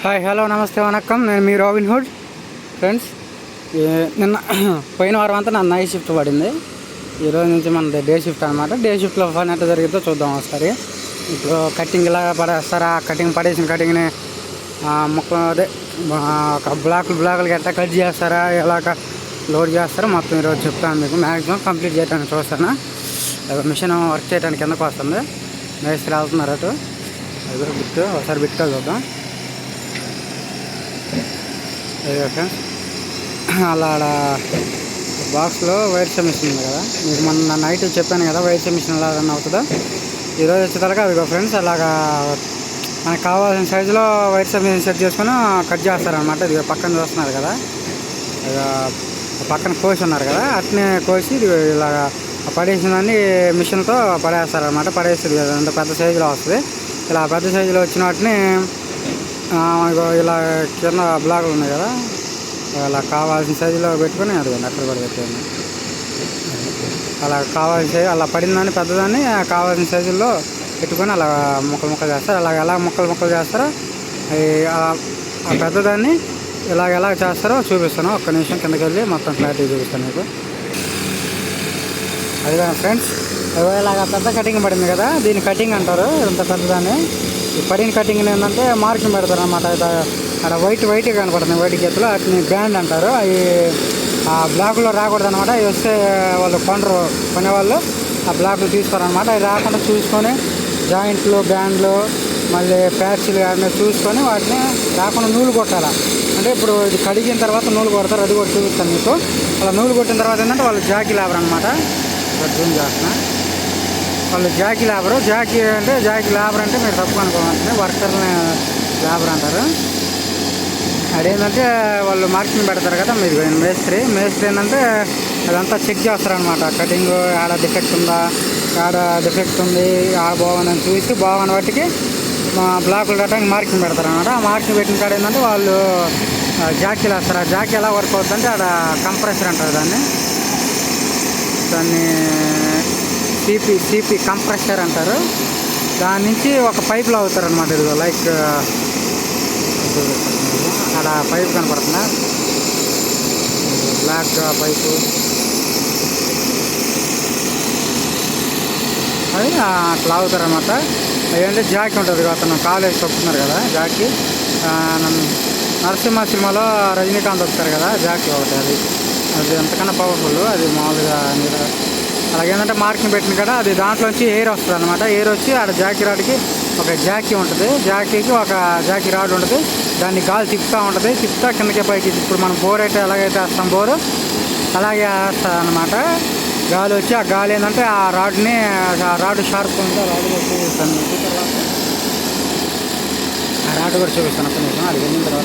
Hi hello నమస్తే వనక్కం నేను మీ robin hood friends. నిన్న పోయిన వారం అంతా నా నైట్ షిఫ్ట్ పడింది. ఈరోజు నుంచి మనది డే షిఫ్ట్ అనమాట. డే షిఫ్ట్లో పని ఎంత జరిగిద్దో చూద్దాం ఒకసారి. ఇప్పుడు కటింగ్ ఇలా పడేస్తారా, కటింగ్ పడేసిన కటింగ్ని ముక్క అదే ఒక బ్లాకులు ఎట్లా కట్ చేస్తారా, ఎలాగ లోడ్ చేస్తారో మొత్తం ఈరోజు చెప్తాను మీకు. మ్యాక్సిమం కంప్లీట్ చేయడానికి చూస్తాను. మిషన్ వర్క్ చేయడానికి కిందకు వస్తుంది. మేస్త్రి వెళ్తున్నారు అటు. అది బిట్టు ఒకసారి బిట్టు చూద్దాం. అలా బాక్స్లో వైర్ మిషన్ ఉంది కదా, మీకు మొన్న నైట్ చెప్పాను కదా వైర్ మిషన్ ఎలా రన్ అవుతుందో. ఈరోజు వచ్చేసరికి అది ఫ్రెండ్స్ అలాగా మనకు కావాల్సిన సైజులో వైర్ మిషన్ సెట్ చేసుకొని కట్ చేస్తారనమాట. ఇది పక్కన చూస్తున్నారు కదా, పక్కన కోసి ఉన్నారు కదా, అట్నే కోసి ఇలాగా పడేసిందని మిషన్తో పడేస్తారనమాట. పడేస్తుంది కదా, అంత పెద్ద సైజులో వస్తుంది. ఇలా పెద్ద సైజులో వచ్చిన వాటిని ఇలా కింద బ్లాకులు ఉన్నాయి కదా, అలా కావాల్సిన సైజులో పెట్టుకొని అది అక్కడ కూడా పెట్టాను. అలా కావాల్సిన సైజు అలా పడిందని పెద్దదాన్ని కావాల్సిన సైజుల్లో పెట్టుకొని అలా ముక్కలు చేస్తారు. అలాగ ఎలా ముక్కలు చేస్తారో ఆ పెద్దదాన్ని ఎలా చేస్తారో చూపిస్తాను. ఒక్క నిమిషం కిందకి వెళ్ళి మొత్తం క్లారిటీ చూపిస్తాను మీకు. అది కదా ఫ్రెండ్స్, ఇలాగ పెద్ద కటింగ్ పడింది కదా, దీన్ని కటింగ్ అంటారు. ఇంత పెద్దదాన్ని ఈ పడిన కటింగ్ ఏంటంటే మార్కింగ్ పెడతారు అనమాట. అక్కడ వైట్ కనపడుతుంది, వైట్ గీతలు, వాటిని బ్యాండ్ అంటారు. అవి ఆ బ్లాక్లో రాకూడదు అనమాట. అవి వస్తే వాళ్ళు కొనేవాళ్ళు ఆ బ్లాక్లు తీసుకోరనమాట. అవి రాకుండా చూసుకొని జాయింట్లు, బ్యాండ్లు, మళ్ళీ ప్యాచ్లు అన్నీ చూసుకొని వాటిని రాకుండా నూలు కొట్టాలి. అంటే ఇప్పుడు ఇది కడిగిన తర్వాత నూలు కొడతారు, అది కూడా చూపిస్తాను మీకు. అలా నూలు కొట్టిన తర్వాత ఏంటంటే వాళ్ళు జాకీ లేబర్ అనమాట. జూమ్ చేస్తున్నా. వాళ్ళు జాకీ లేబర్ అంటే మీరు తప్పు అనుకోవాలంటే వర్కర్ని లేబర్ అంటారు. అదేంటంటే వాళ్ళు మార్కింగ్ పెడతారు కదా, మీరు మేస్త్రి ఏంటంటే అదంతా చెక్ చేస్తారనమాట. కటింగ్ ఆడ డిఫెక్ట్ ఉందా, ఆడ డిఫెక్ట్ ఉంది, ఆ బాగుందని చూసి బాగున్న వాటికి బ్లాకులు కట్టడానికి మార్కింగ్ పెడతారనమాట. ఆ మార్కింగ్ పెట్టిన కాడ ఏంటంటే వాళ్ళు జాకీలు వేస్తారు. ఆ జాకీ ఎలా వర్క్ అవుతుందంటే ఆడ కంప్రెసర్ అంటారు దాన్ని సిపి కంప్రెషర్ అంటారు. దాని నుంచి ఒక పైప్ లాగుతారు అనమాట. ఇదిగో లైక్ అక్కడ పైప్ కనపడుతుందా, బ్లాక్ పైపు, అది అట్లా లాగుతారు అనమాట. అదేంటే జాకీ ఉంటుంది కదా, అతను కాలేజ్ తొక్కుతున్నారు కదా జాకీ. నరసింహ సినిమాలో రజనీకాంత్ వస్తారు కదా, జాకీ ఒకటి. అది ఎంతకన్నా పవర్ఫుల్. అది మామూలుగా అలాగేంటంటే మార్కింగ్ పెట్టిన కదా, అది దాంట్లోంచి ఎయిర్ వస్తుంది అనమాట. ఎయిర్ వచ్చి ఆడ జాకీ రాడ్కి ఒక జాకీ ఉంటుంది, జాకీకి ఒక జాకీ రాడ్ ఉంటుంది. దాన్ని గాలి తిప్పుతూ కిందకే పైకి. ఇప్పుడు మనం బోర్ అయితే ఎలాగైతే వేస్తాం బోరు, అలాగే వేస్తాం అనమాట. గాలి వచ్చి ఆ గాలి ఏంటంటే ఆ రాడ్ షార్ప్ ఉంటే ఆ రాడ్ కూడా చూపిస్తాను. ఆ రాడ్ కూడా చూపిస్తాను. అప్పుడు అది వెళ్ళిన తర్వాత